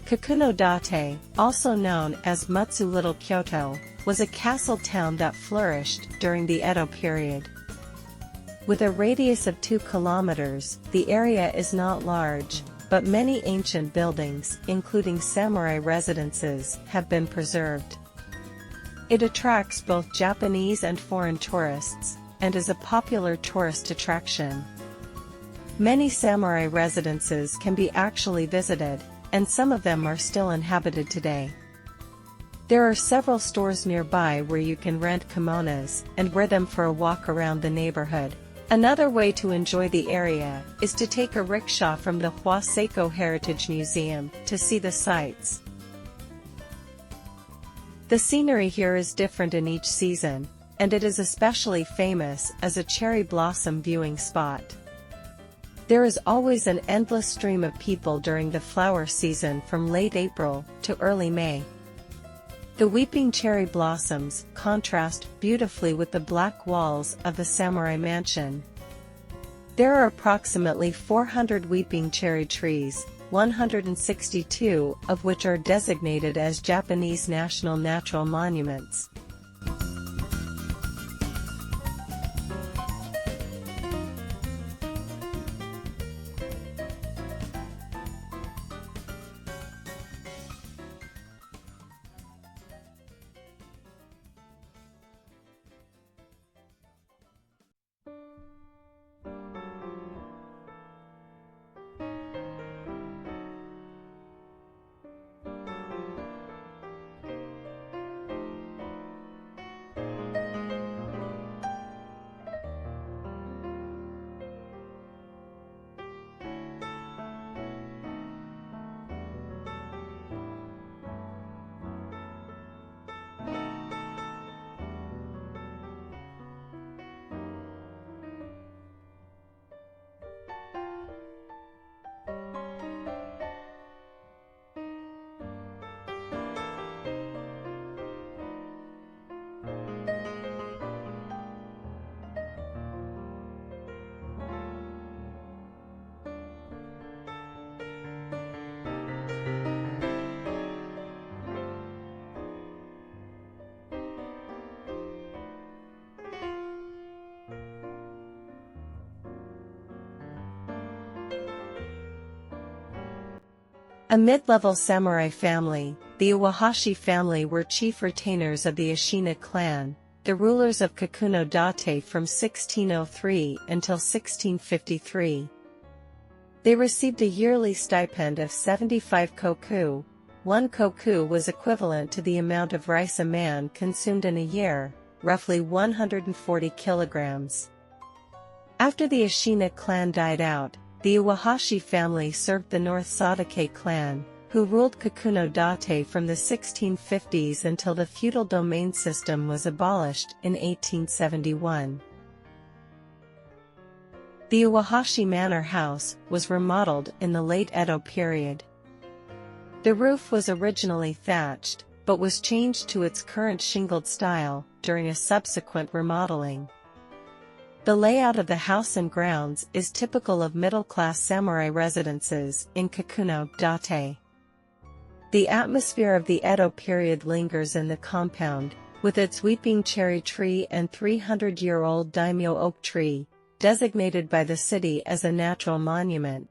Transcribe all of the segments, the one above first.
Kakunodate, also known as Mutsu Little Kyoto, was a castle town that flourished during the Edo period. With a radius of 2 kilometers, the area is not large, but many ancient buildings, including samurai residences, have been preserved. It attracts both Japanese and foreign tourists, and is a popular tourist attraction. Many samurai residences can be actually visited, and some of them are still inhabited today. There are several stores nearby where you can rent kimonos and wear them for a walk around the neighborhood. Another way to enjoy the area is to take a rickshaw from the Hua Seiko Heritage Museum to see the sights. The scenery here is different in each season, and it is especially famous as a cherry blossom viewing spot. There is always an endless stream of people during the flower season from late April to early May. The weeping cherry blossoms contrast beautifully with the black walls of the samurai mansion. There are approximately 400 weeping cherry trees, 162 of which are designated as Japanese national natural monuments. A mid-level samurai family, the Iwahashi family were chief retainers of the Ashina clan, the rulers of Kakunodate from 1603 until 1653. They received a yearly stipend of 75 koku. 1 koku was equivalent to the amount of rice a man consumed in a year, roughly 140 kilograms. After the Ashina clan died out, the Iwahashi family served the North Sadake clan, who ruled Kakunodate from the 1650s until the feudal domain system was abolished in 1871. The Iwahashi Manor House was remodeled in the late Edo period. The roof was originally thatched, but was changed to its current shingled style during a subsequent remodeling. The layout of the house and grounds is typical of middle-class samurai residences in Kakunodate. The atmosphere of the Edo period lingers in the compound, with its weeping cherry tree and 300-year-old daimyo oak tree, designated by the city as a natural monument.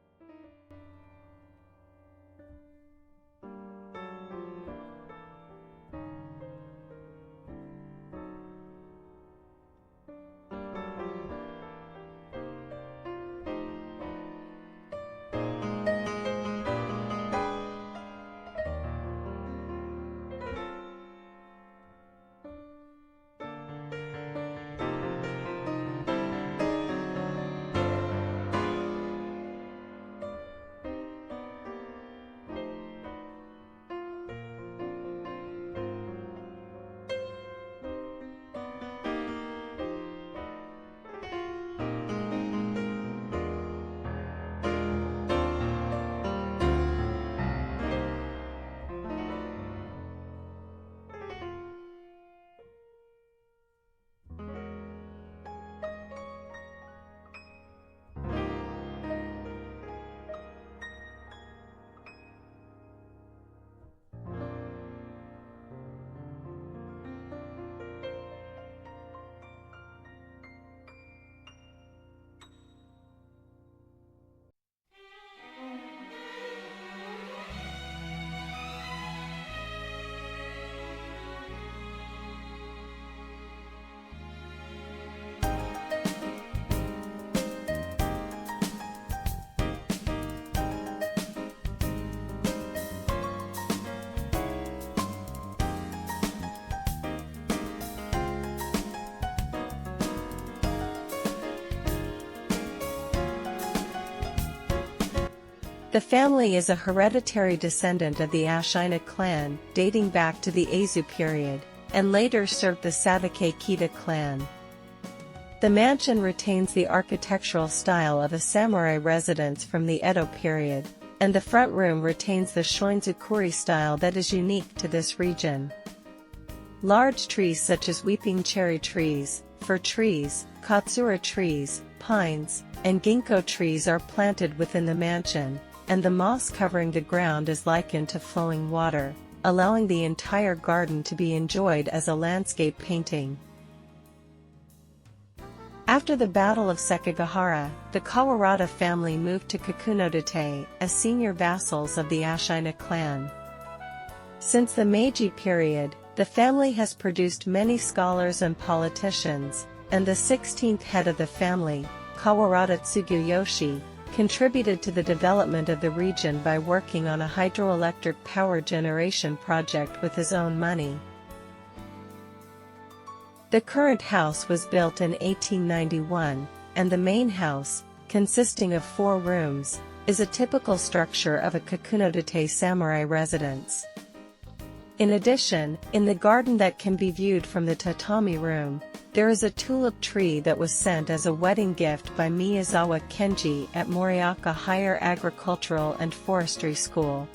The family is a hereditary descendant of the Ashina clan, dating back to the Ezu period, and later served the Satake Kita clan. The mansion retains the architectural style of a samurai residence from the Edo period, and the front room retains the Shoinzukuri style that is unique to this region. Large trees such as weeping cherry trees, fir trees, katsura trees, pines, and ginkgo trees are planted within the mansion, and the moss covering the ground is likened to flowing water, allowing the entire garden to be enjoyed as a landscape painting. After the Battle of Sekigahara, the Kawara family moved to Kakunodate as senior vassals of the Ashina clan. Since the Meiji period, the family has produced many scholars and politicians, and the 16th head of the family, Kawara Tsuguyoshi, contributed to the development of the region by working on a hydroelectric power generation project with his own money. The current house was built in 1891, and the main house, consisting of 4 rooms, is a typical structure of a Kakunodate samurai residence. In addition, in the garden that can be viewed from the tatami room, there is a tulip tree that was sent as a wedding gift by Miyazawa Kenji at Moriaka Higher Agricultural and Forestry School.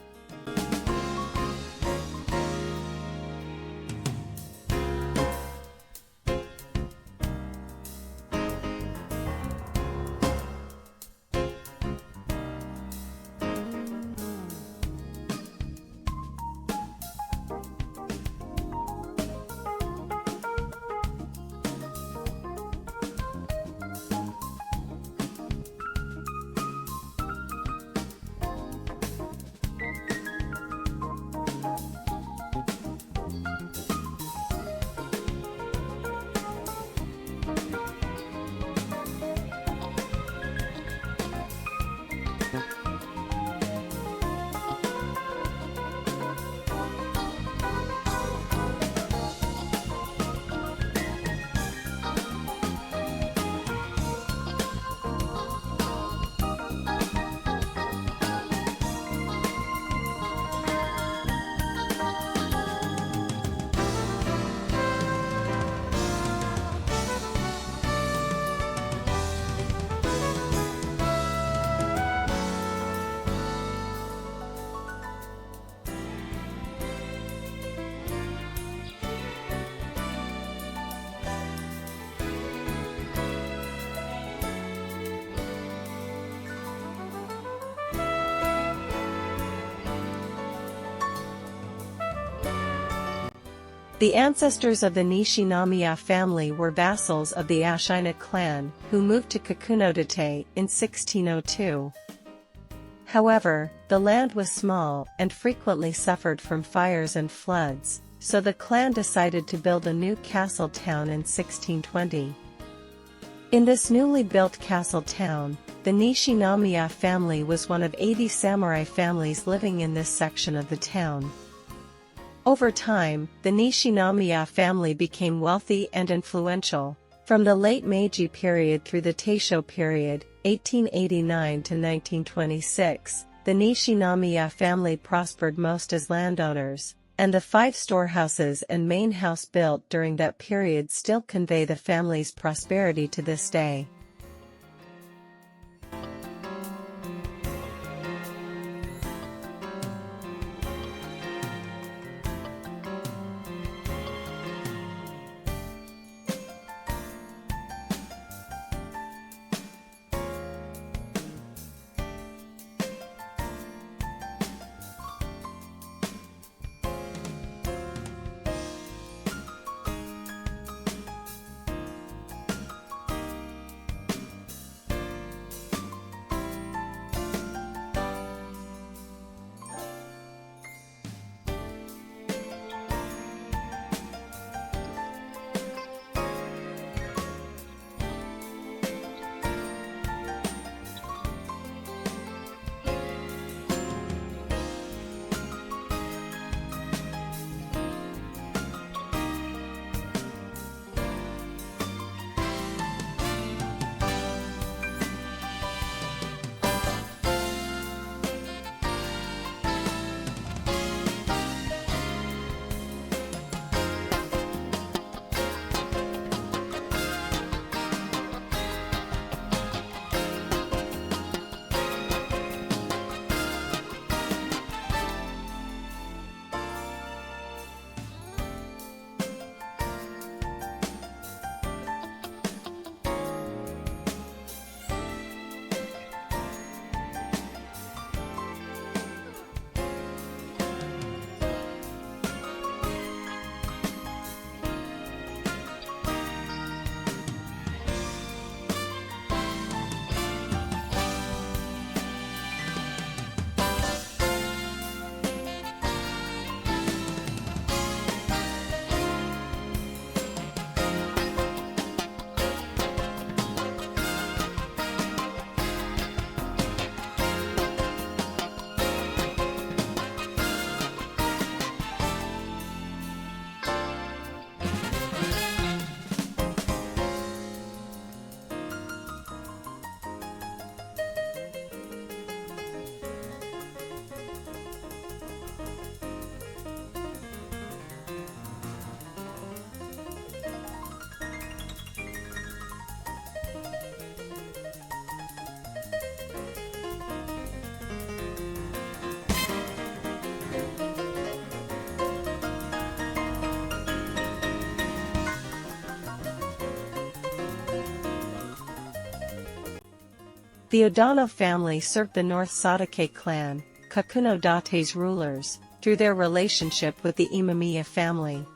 The ancestors of the Nishinamiya family were vassals of the Ashina clan, who moved to Kakunodate in 1602. However, the land was small and frequently suffered from fires and floods, so the clan decided to build a new castle town in 1620. In this newly built castle town, the Nishinamiya family was one of 80 samurai families living in this section of the town. Over time, the Nishinamiya family became wealthy and influential. From the late Meiji period through the Taisho period, 1889 to 1926, the Nishinamiya family prospered most as landowners, and the 5 storehouses and main house built during that period still convey the family's prosperity to this day. The Odano family served the North Sadake clan, Kakunodate's rulers, through their relationship with the Imamiya family.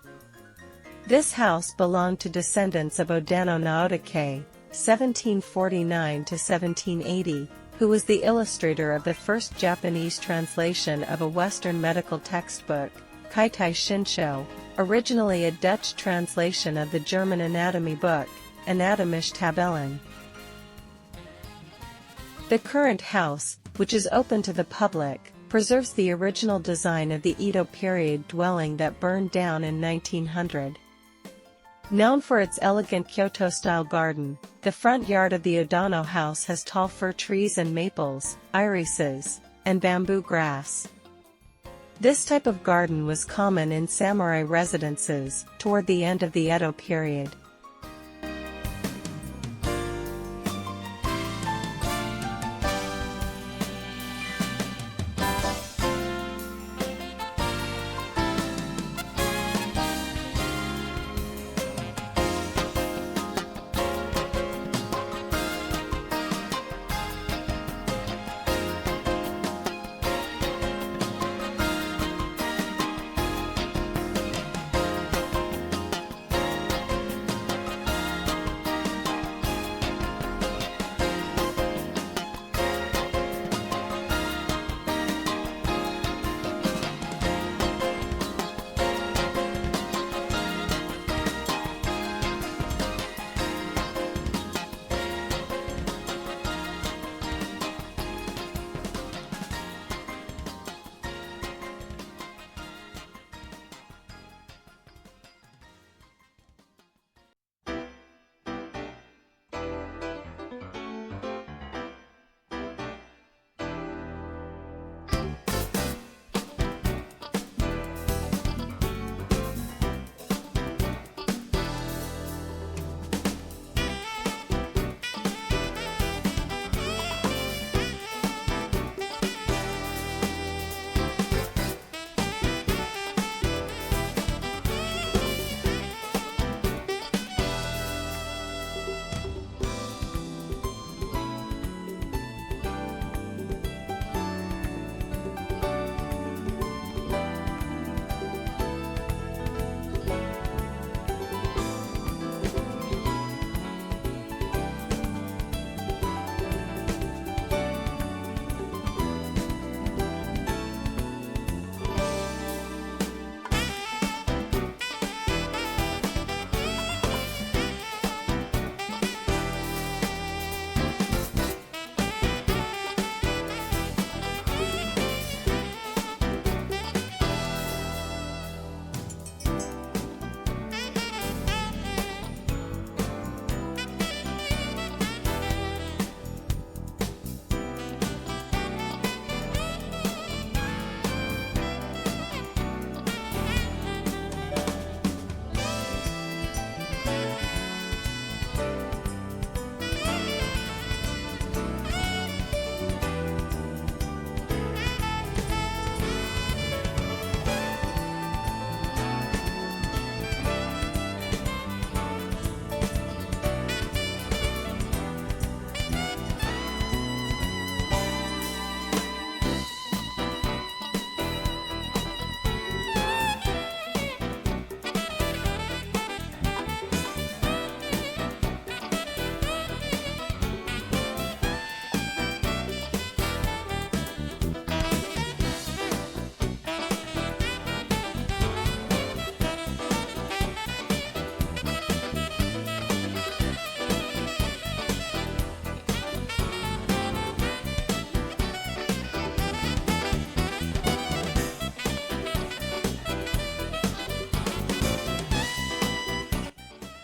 This house belonged to descendants of Odano Naotake, 1749–1780, who was the illustrator of the first Japanese translation of a Western medical textbook, Kaitai Shinsho, originally a Dutch translation of the German anatomy book, Anatomische Tabellen. The current house, which is open to the public, preserves the original design of the Edo period dwelling that burned down in 1900. Known for its elegant Kyoto-style garden, the front yard of the Odano house has tall fir trees and maples, irises, and bamboo grass. This type of garden was common in samurai residences toward the end of the Edo period.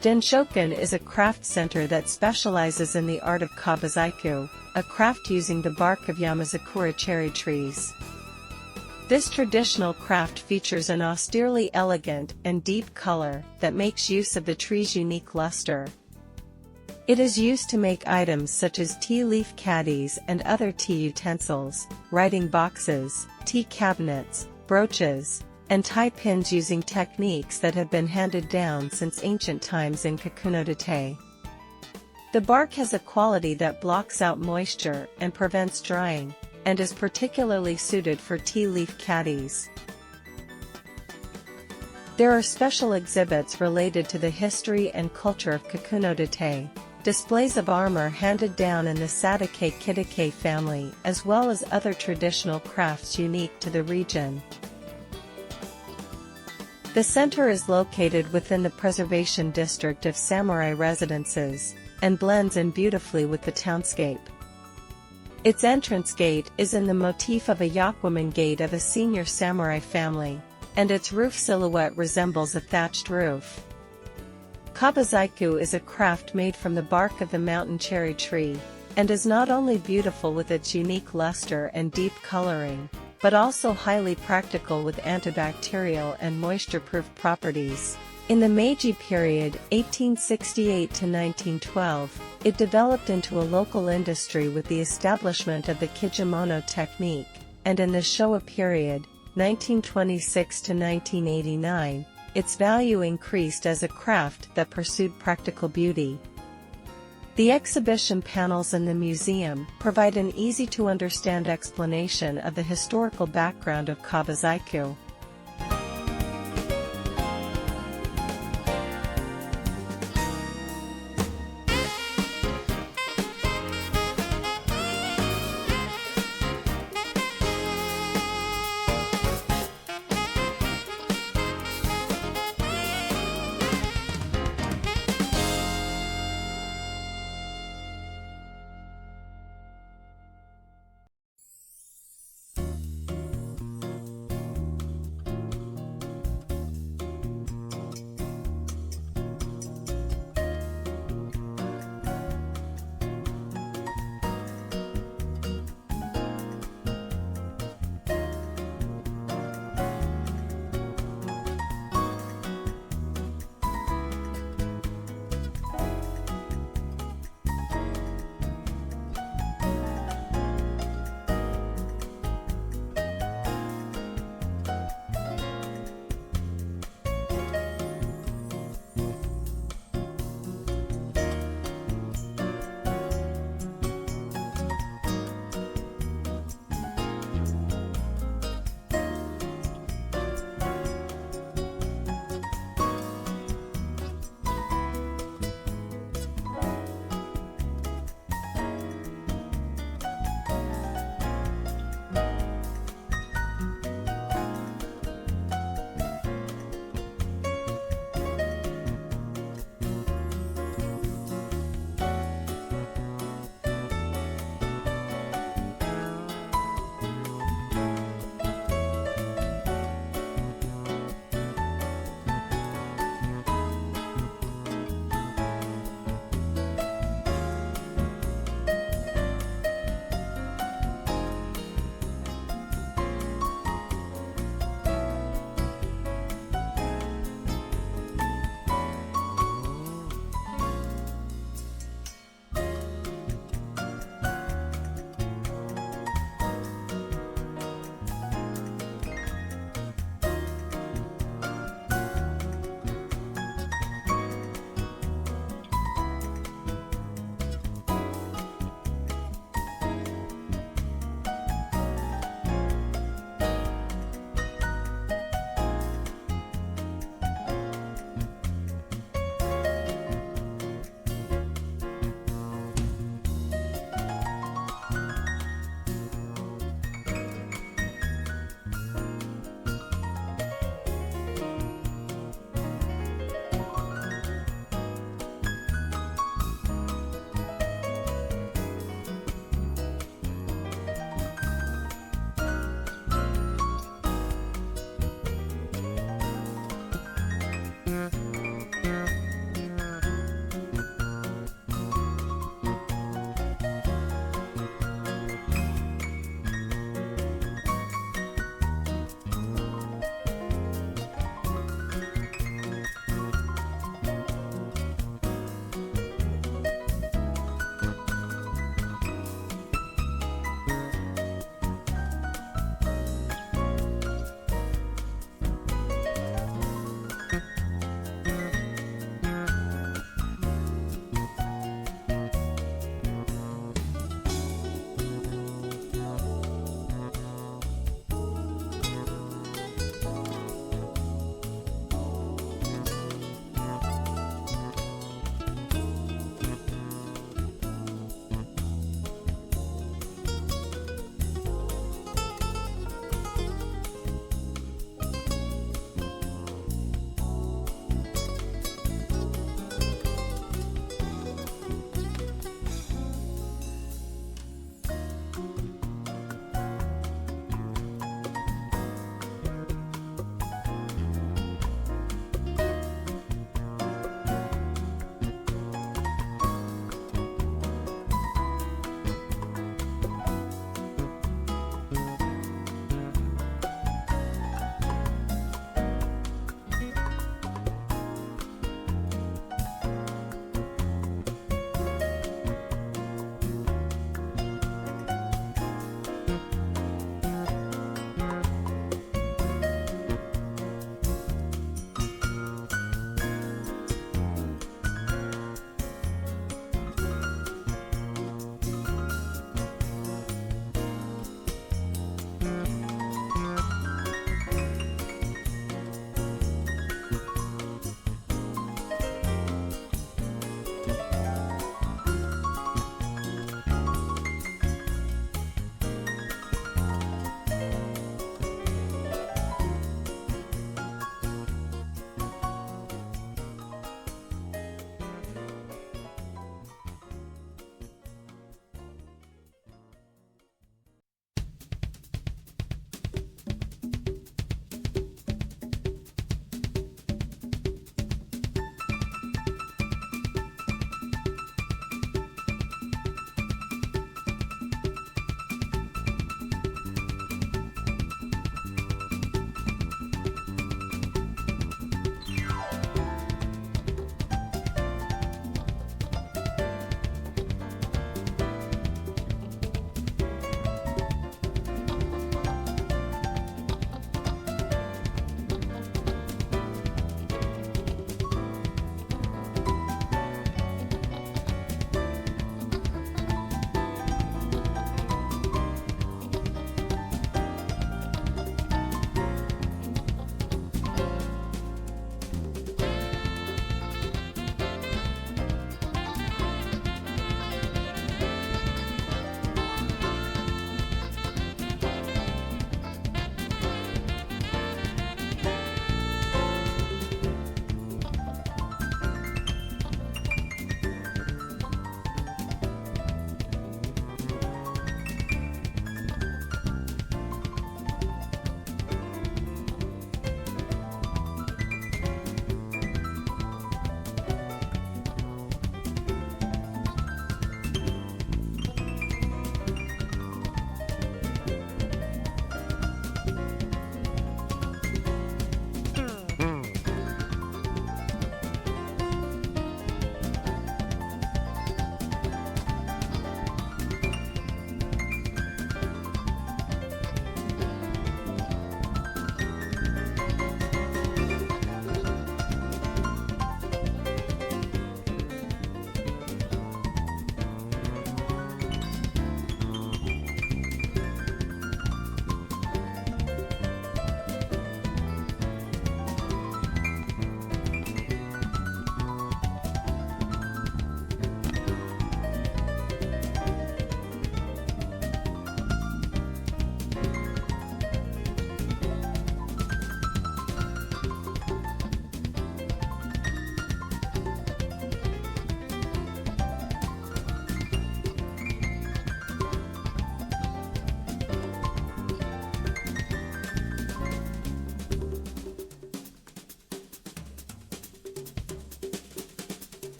Denshoken is a craft center that specializes in the art of kabazaiku, a craft using the bark of Yamazakura cherry trees. This traditional craft features an austerely elegant and deep color that makes use of the tree's unique luster. It is used to make items such as tea leaf caddies and other tea utensils, writing boxes, tea cabinets, brooches, and tie pins using techniques that have been handed down since ancient times in Kakunodate. The bark has a quality that blocks out moisture and prevents drying, and is particularly suited for tea leaf caddies. There are special exhibits related to the history and culture of Kakunodate, displays of armor handed down in the Satake Kitake family, as well as other traditional crafts unique to the region. The center is located within the preservation district of samurai residences, and blends in beautifully with the townscape. Its entrance gate is in the motif of a yakuman gate of a senior samurai family, and its roof silhouette resembles a thatched roof. Kabazaiku is a craft made from the bark of the mountain cherry tree, and is not only beautiful with its unique luster and deep coloring, but also highly practical with antibacterial and moisture-proof properties. In the Meiji period, 1868 to 1912, it developed into a local industry with the establishment of the kimono technique, and in the Showa period, 1926 to 1989, its value increased as a craft that pursued practical beauty. The exhibition panels in the museum provide an easy-to-understand explanation of the historical background of Kabazaiku.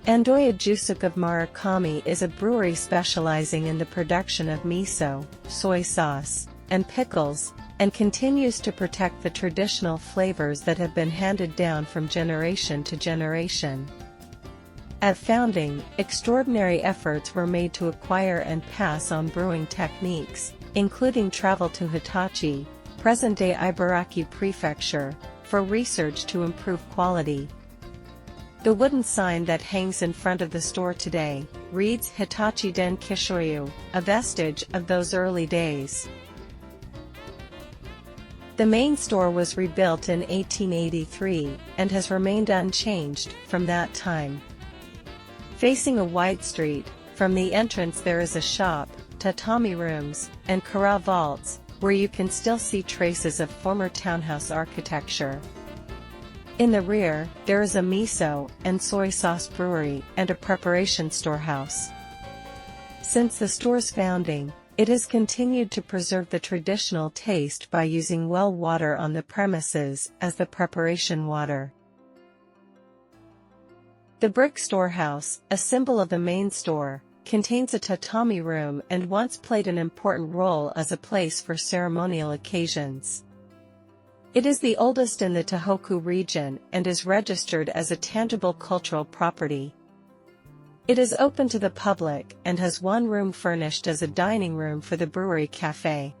Andoya Jusuk of Murakami is a brewery specializing in the production of miso, soy sauce, and pickles, and continues to protect the traditional flavors that have been handed down from generation to generation. At founding, extraordinary efforts were made to acquire and pass on brewing techniques, including travel to Hitachi, present-day Ibaraki Prefecture, for research to improve quality. The wooden sign that hangs in front of the store today reads Hitachi Den Kishoryu, a vestige of those early days. The main store was rebuilt in 1883 and has remained unchanged from that time. Facing a wide street, from the entrance there is a shop, tatami rooms, and kara vaults, where you can still see traces of former townhouse architecture. In the rear, there is a miso and soy sauce brewery and a preparation storehouse. Since the store's founding, it has continued to preserve the traditional taste by using well water on the premises as the preparation water. The brick storehouse, a symbol of the main store, contains a tatami room and once played an important role as a place for ceremonial occasions. It is the oldest in the Tohoku region and is registered as a tangible cultural property. It is open to the public and has one room furnished as a dining room for the brewery cafe.